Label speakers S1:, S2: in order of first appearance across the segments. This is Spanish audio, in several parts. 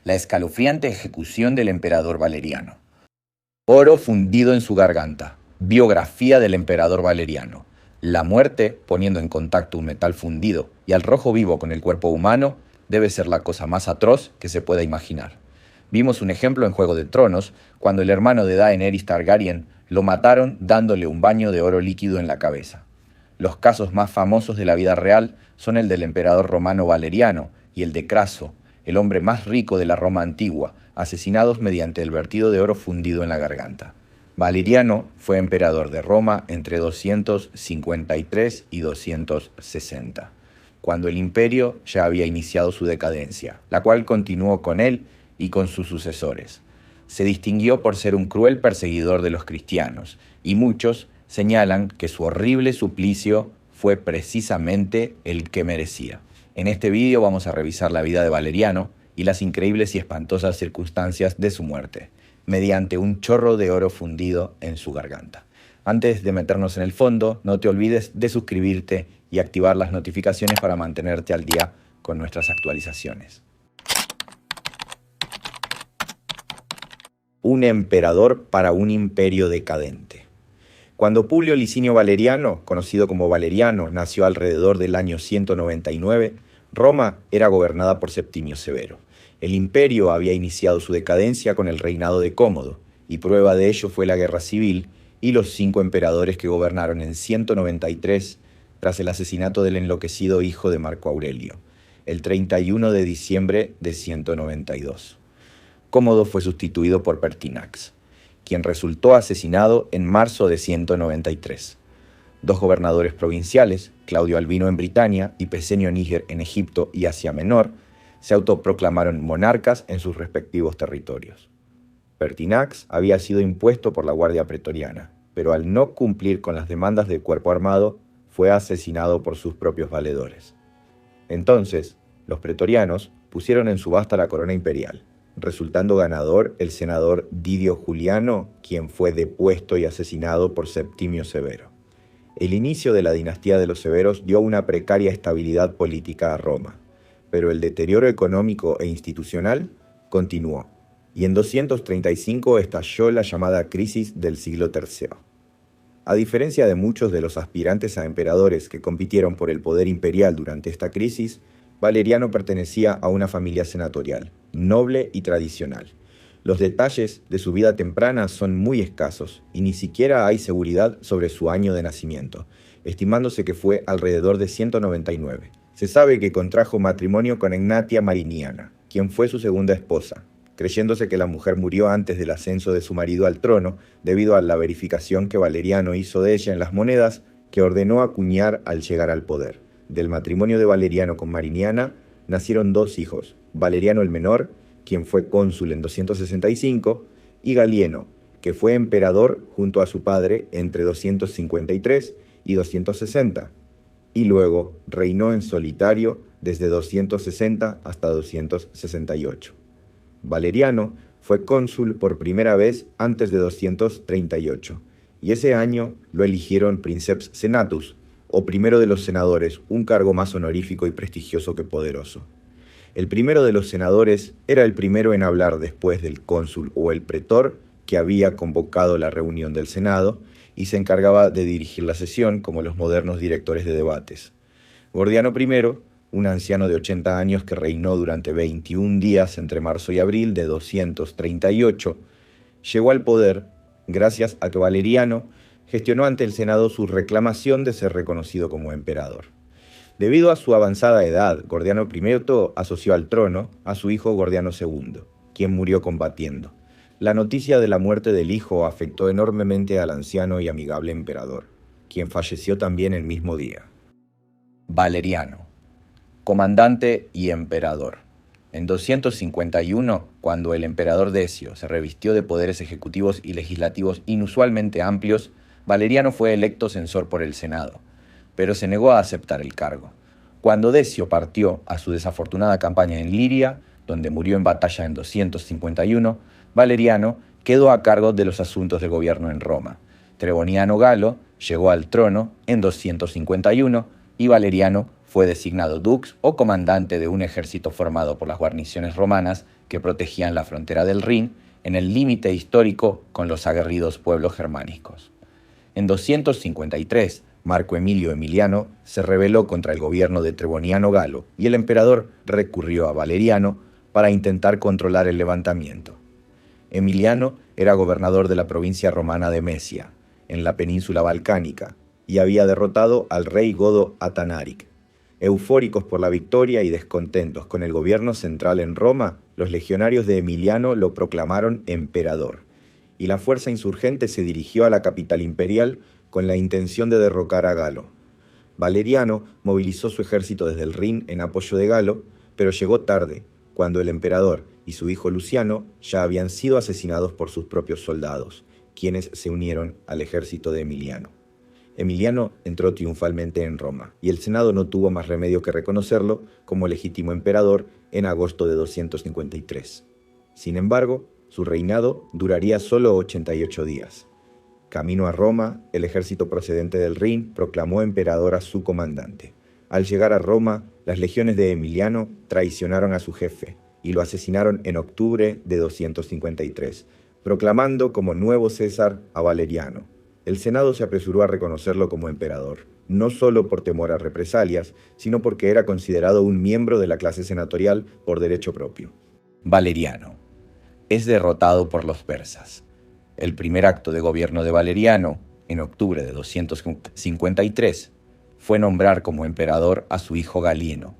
S1: La escalofriante ejecución del emperador Valeriano. Oro fundido en su garganta. Biografía del emperador Valeriano. La muerte, poniendo en contacto un metal fundido y al rojo vivo con el cuerpo humano, debe ser la cosa más atroz que se pueda imaginar. Vimos un ejemplo en Juego de Tronos, cuando el hermano de Daenerys Targaryen lo mataron dándole un baño de oro líquido en la cabeza. Los casos más famosos de la vida real son el del emperador romano Valeriano y el de Craso, el hombre más rico de la Roma antigua, asesinados mediante el vertido de oro fundido en la garganta. Valeriano fue emperador de Roma entre 253 y 260, cuando el imperio ya había iniciado su decadencia, la cual continuó con él y con sus sucesores. Se distinguió por ser un cruel perseguidor de los cristianos, y muchos señalan que su horrible suplicio fue precisamente el que merecía. En este vídeo vamos a revisar la vida de Valeriano y las increíbles y espantosas circunstancias de su muerte, mediante un chorro de oro fundido en su garganta. Antes de meternos en el fondo, no te olvides de suscribirte y activar las notificaciones para mantenerte al día con nuestras actualizaciones. Un emperador para un imperio decadente. Cuando Publio Licinio Valeriano, conocido como Valeriano, nació alrededor del año 199, Roma era gobernada por Septimio Severo. El imperio había iniciado su decadencia con el reinado de Cómodo, y prueba de ello fue la guerra civil y los 5 emperadores que gobernaron en 193 tras el asesinato del enloquecido hijo de Marco Aurelio, el 31 de diciembre de 192. Cómodo fue sustituido por Pertinax, quien resultó asesinado en marzo de 193. 2 gobernadores provinciales, Claudio Albino en Britania y Pesenio Níger en Egipto y Asia Menor, se autoproclamaron monarcas en sus respectivos territorios. Pertinax había sido impuesto por la Guardia Pretoriana, pero al no cumplir con las demandas del cuerpo armado, fue asesinado por sus propios valedores. Entonces, los pretorianos pusieron en subasta la corona imperial, resultando ganador el senador Didio Juliano, quien fue depuesto y asesinado por Septimio Severo. El inicio de la dinastía de los Severos dio una precaria estabilidad política a Roma, pero el deterioro económico e institucional continuó, y en 235 estalló la llamada crisis del siglo III. A diferencia de muchos de los aspirantes a emperadores que compitieron por el poder imperial durante esta crisis, Valeriano pertenecía a una familia senatorial, noble y tradicional. Los detalles de su vida temprana son muy escasos y ni siquiera hay seguridad sobre su año de nacimiento, estimándose que fue alrededor de 199. Se sabe que contrajo matrimonio con Egnatia Mariniana, quien fue su segunda esposa, creyéndose que la mujer murió antes del ascenso de su marido al trono debido a la verificación que Valeriano hizo de ella en las monedas que ordenó acuñar al llegar al poder. Del matrimonio de Valeriano con Mariniana nacieron 2 hijos, Valeriano el menor, quien fue cónsul en 265, y Galieno, que fue emperador junto a su padre entre 253 y 260, y luego reinó en solitario desde 260 hasta 268. Valeriano fue cónsul por primera vez antes de 238, y ese año lo eligieron princeps senatus, o primero de los senadores, un cargo más honorífico y prestigioso que poderoso. El primero de los senadores era el primero en hablar después del cónsul o el pretor que había convocado la reunión del Senado y se encargaba de dirigir la sesión como los modernos directores de debates. Gordiano I, un anciano de 80 años que reinó durante 21 días entre marzo y abril de 238, llegó al poder gracias a que Valeriano gestionó ante el Senado su reclamación de ser reconocido como emperador. Debido a su avanzada edad, Gordiano I asoció al trono a su hijo Gordiano II, quien murió combatiendo. La noticia de la muerte del hijo afectó enormemente al anciano y amigable emperador, quien falleció también el mismo día. Valeriano, comandante y emperador. En 251, cuando el emperador Decio se revistió de poderes ejecutivos y legislativos inusualmente amplios, Valeriano fue electo censor por el Senado, pero se negó a aceptar el cargo. Cuando Decio partió a su desafortunada campaña en Liria, donde murió en batalla en 251, Valeriano quedó a cargo de los asuntos de gobierno en Roma. Treboniano Galo llegó al trono en 251 y Valeriano Fue designado dux o comandante de un ejército formado por las guarniciones romanas que protegían la frontera del Rin en el límite histórico con los aguerridos pueblos germánicos. En 253, Marco Emilio Emiliano se rebeló contra el gobierno de Treboniano Galo y el emperador recurrió a Valeriano para intentar controlar el levantamiento. Emiliano era gobernador de la provincia romana de Mesia, en la península balcánica, y había derrotado al rey godo Atanaric. Eufóricos por la victoria y descontentos con el gobierno central en Roma, los legionarios de Emiliano lo proclamaron emperador, y la fuerza insurgente se dirigió a la capital imperial con la intención de derrocar a Galo. Valeriano movilizó su ejército desde el Rin en apoyo de Galo, pero llegó tarde, cuando el emperador y su hijo Luciano ya habían sido asesinados por sus propios soldados, quienes se unieron al ejército de Emiliano. Emiliano entró triunfalmente en Roma, y el Senado no tuvo más remedio que reconocerlo como legítimo emperador en agosto de 253. Sin embargo, su reinado duraría solo 88 días. Camino a Roma, el ejército procedente del Rin proclamó emperador a su comandante. Al llegar a Roma, las legiones de Emiliano traicionaron a su jefe y lo asesinaron en octubre de 253, proclamando como nuevo César a Valeriano. El Senado se apresuró a reconocerlo como emperador, no solo por temor a represalias, sino porque era considerado un miembro de la clase senatorial por derecho propio. Valeriano es derrotado por los persas. El primer acto de gobierno de Valeriano, en octubre de 253, fue nombrar como emperador a su hijo Galieno.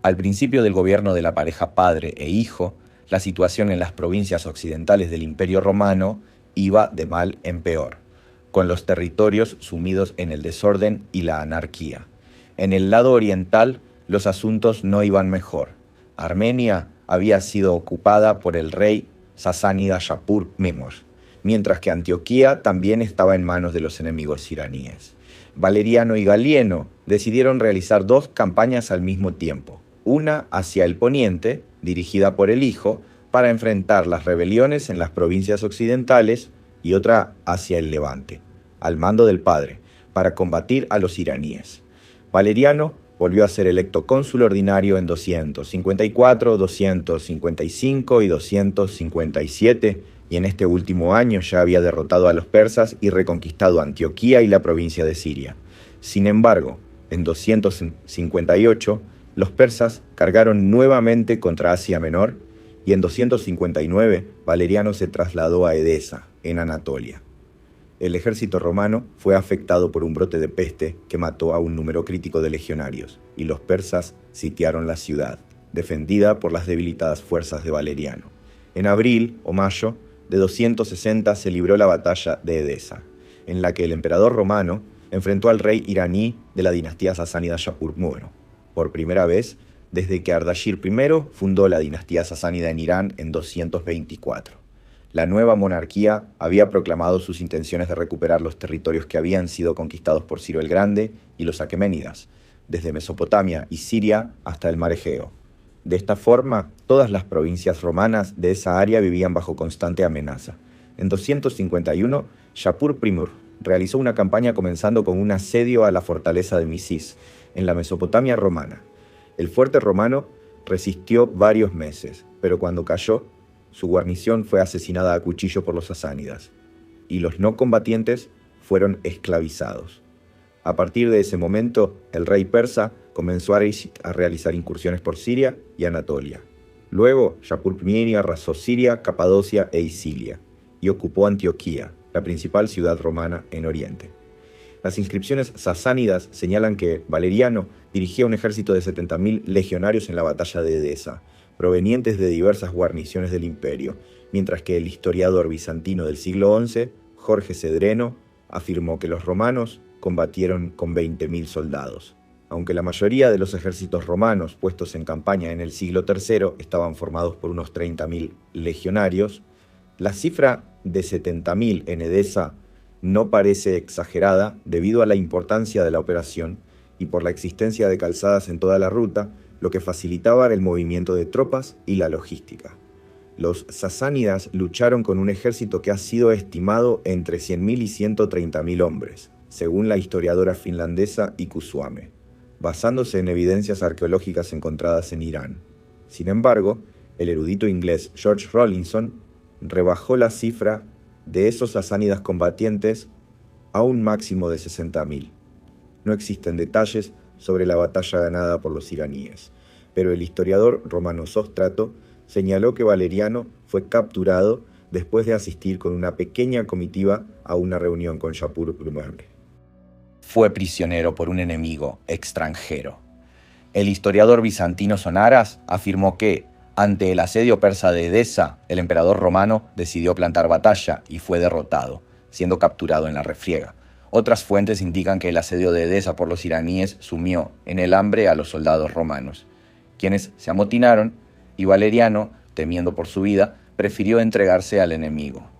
S1: Al principio del gobierno de la pareja padre e hijo, la situación en las provincias occidentales del Imperio Romano iba de mal en peor, con los territorios sumidos en el desorden y la anarquía. En el lado oriental, los asuntos no iban mejor. Armenia había sido ocupada por el rey sasánida Shapur Memos, mientras que Antioquía también estaba en manos de los enemigos iraníes. Valeriano y Galieno decidieron realizar dos campañas al mismo tiempo, una hacia el poniente, dirigida por el hijo, para enfrentar las rebeliones en las provincias occidentales, y otra hacia el levante, al mando del padre, para combatir a los iraníes. Valeriano volvió a ser electo cónsul ordinario en 254, 255 y 257, y en este último año ya había derrotado a los persas y reconquistado Antioquía y la provincia de Siria. Sin embargo, en 258, los persas cargaron nuevamente contra Asia Menor, y en 259 Valeriano se trasladó a Edesa, en Anatolia. El ejército romano fue afectado por un brote de peste que mató a un número crítico de legionarios, y los persas sitiaron la ciudad, defendida por las debilitadas fuerzas de Valeriano. En abril o mayo de 260 se libró la batalla de Edesa, en la que el emperador romano enfrentó al rey iraní de la dinastía sasánida Shapur-Muro, por primera vez desde que Ardashir I fundó la dinastía sasánida en Irán en 224. La nueva monarquía había proclamado sus intenciones de recuperar los territorios que habían sido conquistados por Ciro el Grande y los aqueménidas, desde Mesopotamia y Siria hasta el mar Egeo. De esta forma, todas las provincias romanas de esa área vivían bajo constante amenaza. En 251, Shapur I realizó una campaña comenzando con un asedio a la fortaleza de Misis, en la Mesopotamia romana. El fuerte romano resistió varios meses, pero cuando cayó, su guarnición fue asesinada a cuchillo por los sasánidas, y los no combatientes fueron esclavizados. A partir de ese momento, el rey persa comenzó a realizar incursiones por Siria y Anatolia. Luego, Shapur I arrasó Siria, Capadocia e Isilia, y ocupó Antioquía, la principal ciudad romana en Oriente. Las inscripciones sasánidas señalan que Valeriano dirigía un ejército de 70.000 legionarios en la batalla de Edesa, provenientes de diversas guarniciones del imperio, mientras que el historiador bizantino del siglo XI, Jorge Cedreno, afirmó que los romanos combatieron con 20.000 soldados. Aunque la mayoría de los ejércitos romanos puestos en campaña en el siglo III estaban formados por unos 30.000 legionarios, la cifra de 70.000 en Edesa no parece exagerada debido a la importancia de la operación y por la existencia de calzadas en toda la ruta, lo que facilitaba el movimiento de tropas y la logística. Los sasánidas lucharon con un ejército que ha sido estimado entre 100.000 y 130.000 hombres, según la historiadora finlandesa Ikusuame. basándose en evidencias arqueológicas encontradas en Irán. Sin embargo, el erudito inglés George Rawlinson rebajó la cifra de esos sasánidas combatientes a un máximo de 60.000. No existen detalles sobre la batalla ganada por los iraníes, pero el historiador romano Sóstrato señaló que Valeriano fue capturado después de asistir con una pequeña comitiva a una reunión con Shapur Prumerne.
S2: Fue prisionero por un enemigo extranjero. El historiador bizantino Sonaras afirmó que, ante el asedio persa de Edesa, el emperador romano decidió plantar batalla y fue derrotado, siendo capturado en la refriega. Otras fuentes indican que el asedio de Edesa por los iraníes sumió en el hambre a los soldados romanos, quienes se amotinaron y Valeriano, temiendo por su vida, prefirió entregarse al enemigo.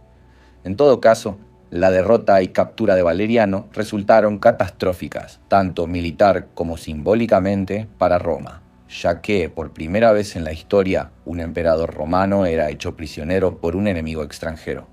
S2: En todo caso, la derrota y captura de Valeriano resultaron catastróficas, tanto militar como simbólicamente, para Roma, ya que por primera vez en la historia un emperador romano era hecho prisionero por un enemigo extranjero.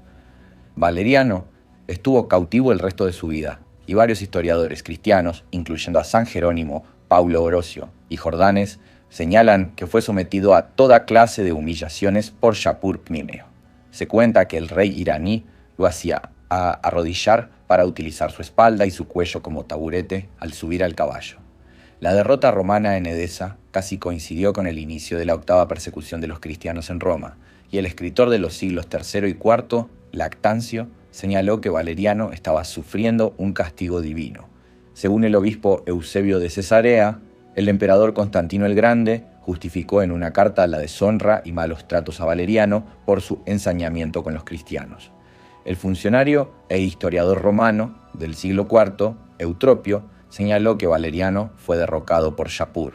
S2: Valeriano estuvo cautivo el resto de su vida, y varios historiadores cristianos, incluyendo a San Jerónimo, Paulo Orosio y Jordanes, señalan que fue sometido a toda clase de humillaciones por Shapur Pnimeo. Se cuenta que el rey iraní lo hacía arrodillar para utilizar su espalda y su cuello como taburete al subir al caballo. La derrota romana en Edesa casi coincidió con el inicio de la octava persecución de los cristianos en Roma, y el escritor de los siglos III y IV, Lactancio, señaló que Valeriano estaba sufriendo un castigo divino. Según el obispo Eusebio de Cesarea, el emperador Constantino el Grande justificó en una carta la deshonra y malos tratos a Valeriano por su ensañamiento con los cristianos. El funcionario e historiador romano del siglo IV, Eutropio, señaló que Valeriano fue derrocado por Shapur,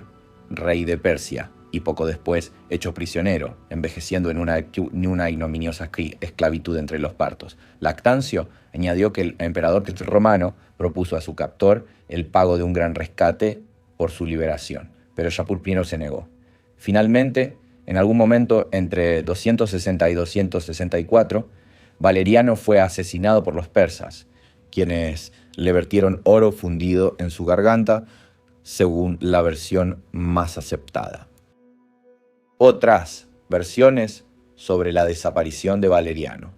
S2: rey de Persia, y poco después hecho prisionero, envejeciendo en una ignominiosa esclavitud entre los partos. Lactancio añadió que el emperador romano propuso a su captor el pago de un gran rescate por su liberación, pero Shapur I se negó. Finalmente, en algún momento entre 260 y 264, Valeriano fue asesinado por los persas, quienes le vertieron oro fundido en su garganta, según la versión más aceptada. Otras versiones sobre la desaparición de Valeriano.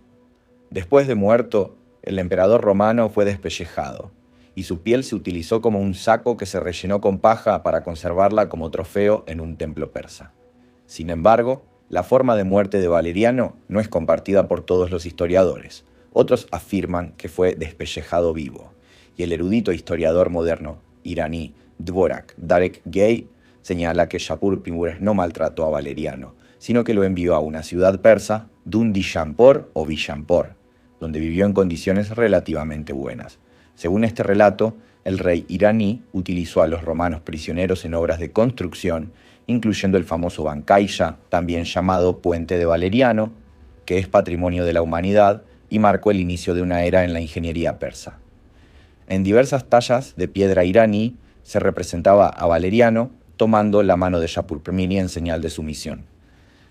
S2: Después de muerto, el emperador romano fue despellejado, y su piel se utilizó como un saco que se rellenó con paja para conservarla como trofeo en un templo persa. Sin embargo, la forma de muerte de Valeriano no es compartida por todos los historiadores. Otros afirman que fue despellejado vivo, y el erudito historiador moderno iraní Dvorak Darek Gay señala que Shapur I no maltrató a Valeriano, sino que lo envió a una ciudad persa, Dundishampor o Vishampor, donde vivió en condiciones relativamente buenas. Según este relato, el rey iraní utilizó a los romanos prisioneros en obras de construcción, incluyendo el famoso Bancailla, también llamado Puente de Valeriano, que es patrimonio de la humanidad y marcó el inicio de una era en la ingeniería persa. En diversas tallas de piedra iraní se representaba a Valeriano tomando la mano de Shapur I en señal de sumisión.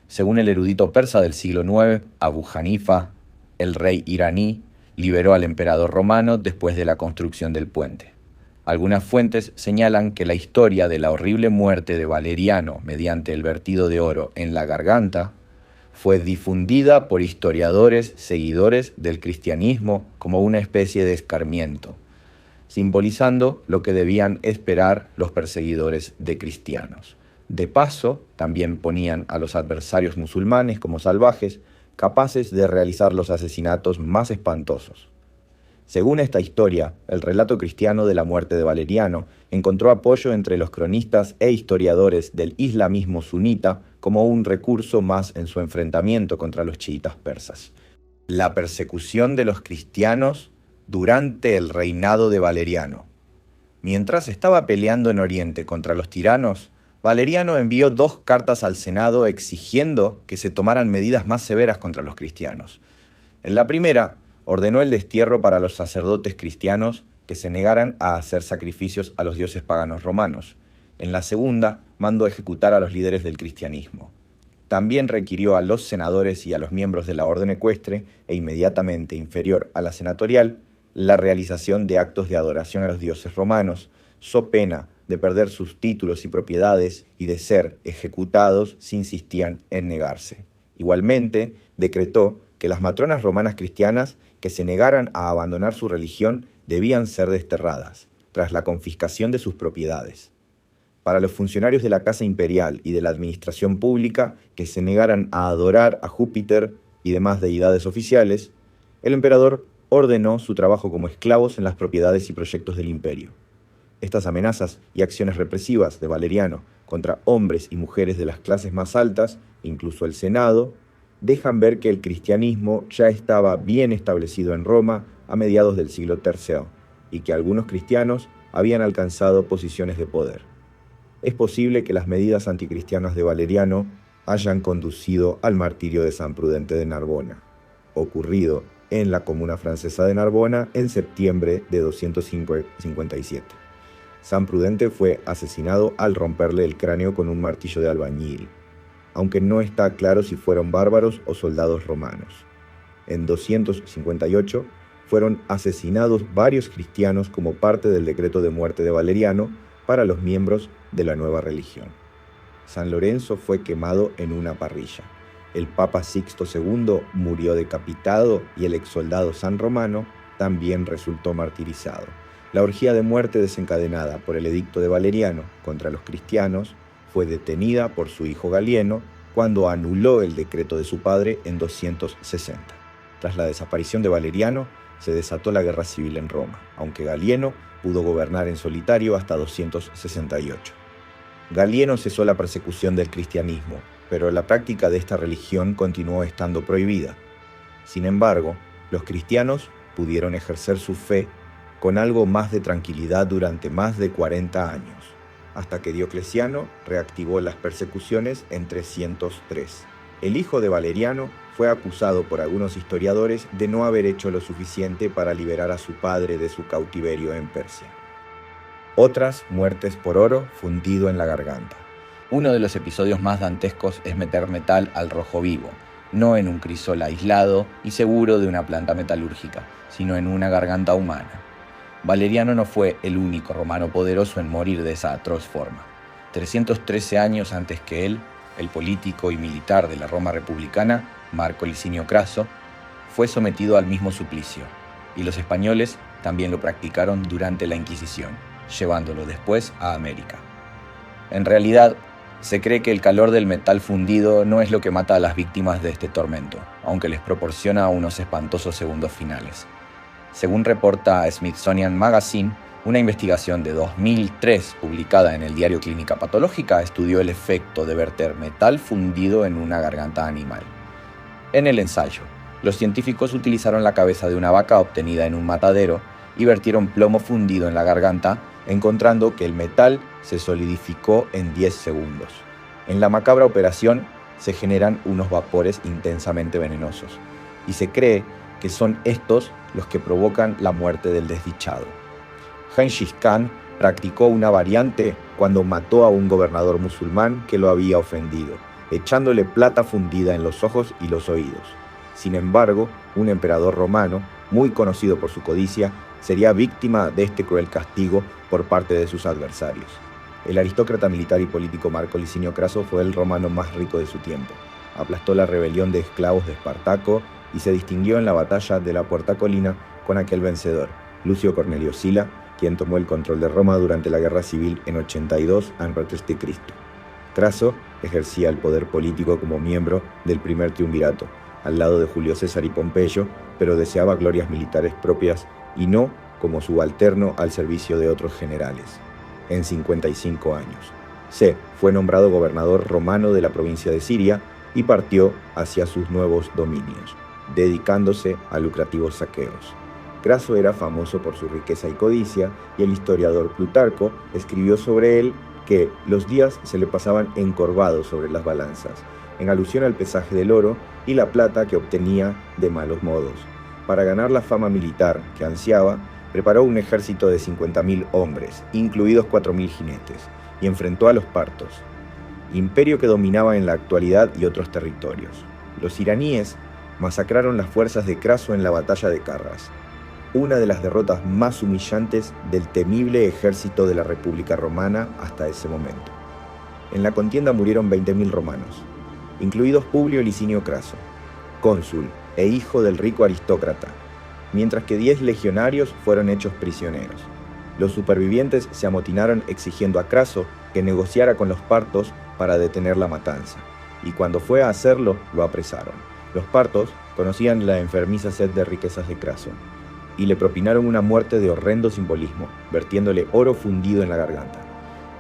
S2: Según el erudito persa del siglo IX, Abu Hanifa, el rey iraní liberó al emperador romano después de la construcción del puente. Algunas fuentes señalan que la historia de la horrible muerte de Valeriano mediante el vertido de oro en la garganta fue difundida por historiadores seguidores del cristianismo como una especie de escarmiento, simbolizando lo que debían esperar los perseguidores de cristianos. De paso, también ponían a los adversarios musulmanes como salvajes, capaces de realizar los asesinatos más espantosos. Según esta historia, el relato cristiano de la muerte de Valeriano encontró apoyo entre los cronistas e historiadores del islamismo sunita como un recurso más en su enfrentamiento contra los chiitas persas. La persecución de los cristianos durante el reinado de Valeriano. Mientras estaba peleando en Oriente contra los tiranos, Valeriano envió 2 cartas al Senado exigiendo que se tomaran medidas más severas contra los cristianos. En la primera, ordenó el destierro para los sacerdotes cristianos que se negaran a hacer sacrificios a los dioses paganos romanos. En la segunda, mandó ejecutar a los líderes del cristianismo. También requirió a los senadores y a los miembros de la orden ecuestre, e inmediatamente inferior a la senatorial, la realización de actos de adoración a los dioses romanos, so pena
S1: de perder sus títulos y propiedades y de ser ejecutados si insistían en negarse. Igualmente, decretó que las matronas romanas cristianas que se negaran a abandonar su religión debían ser desterradas, tras la confiscación de sus propiedades. Para los funcionarios de la Casa Imperial y de la administración pública que se negaran a adorar a Júpiter y demás deidades oficiales, el emperador ordenó su trabajo como esclavos en las propiedades y proyectos del imperio. Estas amenazas y acciones represivas de Valeriano contra hombres y mujeres de las clases más altas, incluso el Senado, dejan ver que el cristianismo ya estaba bien establecido en Roma a mediados del siglo III y que algunos cristianos habían alcanzado posiciones de poder. Es posible que las medidas anticristianas de Valeriano hayan conducido al martirio de San Prudente de Narbona, ocurrido en la comuna francesa de Narbona en septiembre de 257. San Prudente fue asesinado al romperle el cráneo con un martillo de albañil, aunque no está claro si fueron bárbaros o soldados romanos. En 258 fueron asesinados varios cristianos como parte del decreto de muerte de Valeriano para los miembros de la nueva religión. San Lorenzo fue quemado en una parrilla. El Papa Sixto II murió decapitado y el exsoldado San Romano también resultó martirizado. La orgía de muerte desencadenada por el edicto de Valeriano contra los cristianos fue detenida por su hijo Galieno cuando anuló el decreto de su padre en 260. Tras la desaparición de Valeriano, se desató la guerra civil en Roma, aunque Galieno pudo gobernar en solitario hasta 268. Galieno cesó la persecución del cristianismo, pero la práctica de esta religión continuó estando prohibida. Sin embargo, los cristianos pudieron ejercer su fe con algo más de tranquilidad durante más de 40 años, hasta que Diocleciano reactivó las persecuciones en 303. El hijo de Valeriano fue acusado por algunos historiadores de no haber hecho lo suficiente para liberar a su padre de su cautiverio en Persia. Otras muertes por oro fundido en la garganta.
S2: Uno de los episodios más dantescos es meter metal al rojo vivo, no en un crisol aislado y seguro de una planta metalúrgica, sino en una garganta humana. Valeriano no fue el único romano poderoso en morir de esa atroz forma. 313 años antes que él, el político y militar de la Roma republicana, Marco Licinio Craso, fue sometido al mismo suplicio, y los españoles también lo practicaron durante la Inquisición, llevándolo después a América. En realidad, se cree que el calor del metal fundido no es lo que mata a las víctimas de este tormento, aunque les proporciona unos espantosos segundos finales. Según reporta Smithsonian Magazine, una investigación de 2003 publicada en el diario Clínica Patológica estudió el efecto de verter metal fundido en una garganta animal. En el ensayo, los científicos utilizaron la cabeza de una vaca obtenida en un matadero y vertieron plomo fundido en la garganta, encontrando que el metal se solidificó en 10 segundos. En la macabra operación se generan unos vapores intensamente venenosos, y se cree que son estos los que provocan la muerte del desdichado. Gengis Khan practicó una variante cuando mató a un gobernador musulmán que lo había ofendido, echándole plata fundida en los ojos y los oídos. Sin embargo, un emperador romano, muy conocido por su codicia, sería víctima de este cruel castigo por parte de sus adversarios. El aristócrata militar y político Marco Licinio Craso fue el romano más rico de su tiempo. Aplastó la rebelión de esclavos de Espartaco y se distinguió en la batalla de la Puerta Colina con aquel vencedor, Lucio Cornelio Sila, quien tomó el control de Roma durante la Guerra Civil en 82 a.C. Craso ejercía el poder político como miembro del primer triunvirato, al lado de Julio César y Pompeyo, pero deseaba glorias militares propias y no como subalterno al servicio de otros generales. En 55 años. Fue nombrado gobernador romano de la provincia de Siria y partió hacia sus nuevos dominios, dedicándose a lucrativos saqueos. Craso era famoso por su riqueza y codicia, y el historiador Plutarco escribió sobre él que los días se le pasaban encorvados sobre las balanzas, en alusión al pesaje del oro y la plata que obtenía de malos modos. Para ganar la fama militar que ansiaba, preparó un ejército de 50.000 hombres, incluidos 4.000 jinetes, y enfrentó a los partos, imperio que dominaba en la actualidad y otros territorios. Los iraníes masacraron las fuerzas de Craso en la batalla de Carras.
S1: una de las derrotas más humillantes del temible ejército de la República Romana hasta ese momento. En la contienda murieron 20.000 romanos, incluidos Publio Licinio Craso, cónsul e hijo del rico aristócrata, mientras que 10 legionarios fueron hechos prisioneros. Los supervivientes se amotinaron exigiendo a Craso que negociara con los partos para detener la matanza, y cuando fue a hacerlo, lo apresaron. Los partos conocían la enfermiza sed de riquezas de Craso, y le propinaron una muerte de horrendo simbolismo, vertiéndole oro fundido en la garganta.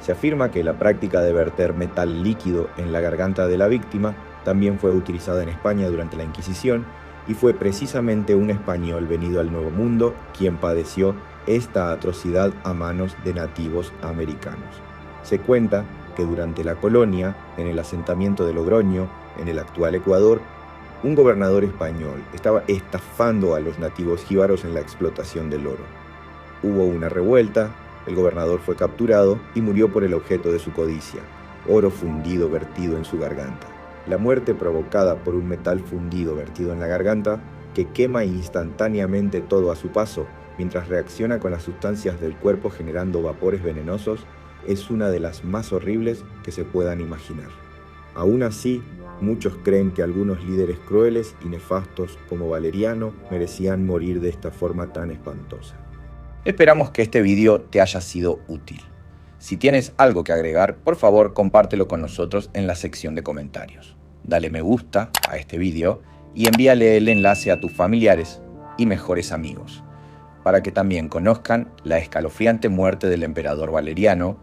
S1: Se afirma que la práctica de verter metal líquido en la garganta de la víctima también fue utilizada en España durante la Inquisición, y fue precisamente un español venido al Nuevo Mundo quien padeció esta atrocidad a manos de nativos americanos. Se cuenta que durante la colonia, en el asentamiento de Logroño, en el actual Ecuador, un gobernador español estaba estafando a los nativos jíbaros en la explotación del oro. Hubo una revuelta, el gobernador fue capturado y murió por el objeto de su codicia, oro fundido vertido en su garganta. La muerte provocada por un metal fundido vertido en la garganta, que quema instantáneamente todo a su paso, mientras reacciona con las sustancias del cuerpo generando vapores venenosos, es una de las más horribles que se puedan imaginar. Aún así, muchos creen que algunos líderes crueles y nefastos como Valeriano merecían morir de esta forma tan espantosa.
S2: Esperamos que este video te haya sido útil. Si tienes algo que agregar, por favor compártelo con nosotros en la sección de comentarios. Dale me gusta a este video y envíale el enlace a tus familiares y mejores amigos, para que también conozcan la escalofriante muerte del emperador Valeriano